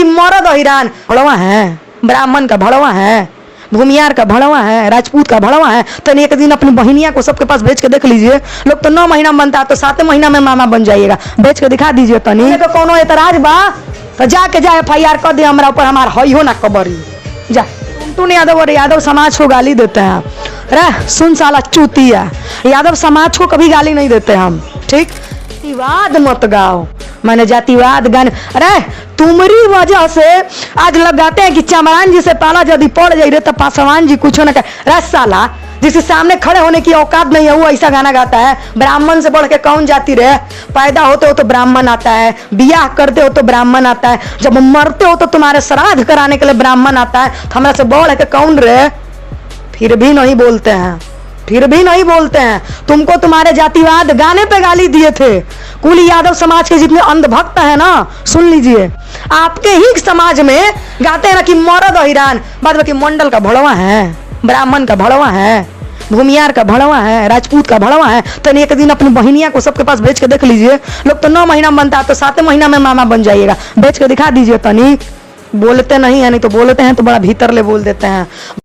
कि मर्द हिरान भड़वा है, ब्राह्मण का भड़वा है, भूमियार का भड़वा है, राजपूत का भड़वा है। तो एक दिन अपनी बहनिया को सबके पास बेच के देख लीजिए। लोग तो 9 महीना बनता है तो 7 महीना में मामा बन जाइएगा। बेच के दिखा दीजिए तनी तो कोनो एतराज बा तो जाके जा FIR कर दे हमारा ऊपर, हमार हई हो ना कबरी जा। टुनटुन यादव और यादव समाज को गाली देते हैं। अरे सुन साला चूतिया, यादव समाज को कभी गाली नहीं देते हम, ठीक। जातिवाद मत गाओ, मैंने जातिवाद गाने। अरे तुम्हारी वजह से आज लगाते हैं कि चमरान जी से पाला यदि पड़ जाए तो पासवान जी कुछ न करे। साला जिसके सामने खड़े होने की औकात नहीं है वो ऐसा गाना गाता है। ब्राह्मण से बढ़ के कौन जाति रहे? पैदा होते हो तो ब्राह्मण आता है, बियाह करते हो तो ब्राह्मण आता है, जब मरते हो तो तुम्हारे श्राद्ध कराने के लिए ब्राह्मण आता है। तो हमारे से बढ़ के कौन रहे? फिर भी नहीं बोलते हैं, फिर भी नहीं बोलते हैं। तुमको तुम्हारे जातिवाद गाने पे गाली दिए थे। कुल यादव समाज के जितने अंधभक्त है ना, सुन लीजिए, आपके ही समाज में गाते हैं ना कि मर्द हिरान, बाद में कि मंडल का भड़वा है, ब्राह्मण का भड़वा है, भूमियार का भड़वा है, राजपूत का भड़वा है। तो एक दिन अपनी बहनिया को सबके पास बेच के देख लीजिए। लोग तो 9 महीना बनता है तो 7 महीना में मामा बन जाइएगा। बेच के दिखा दीजिए तनी। बोलते नहीं है, नहीं तो बोलते हैं तो बड़ा भीतर ले बोल देते हैं।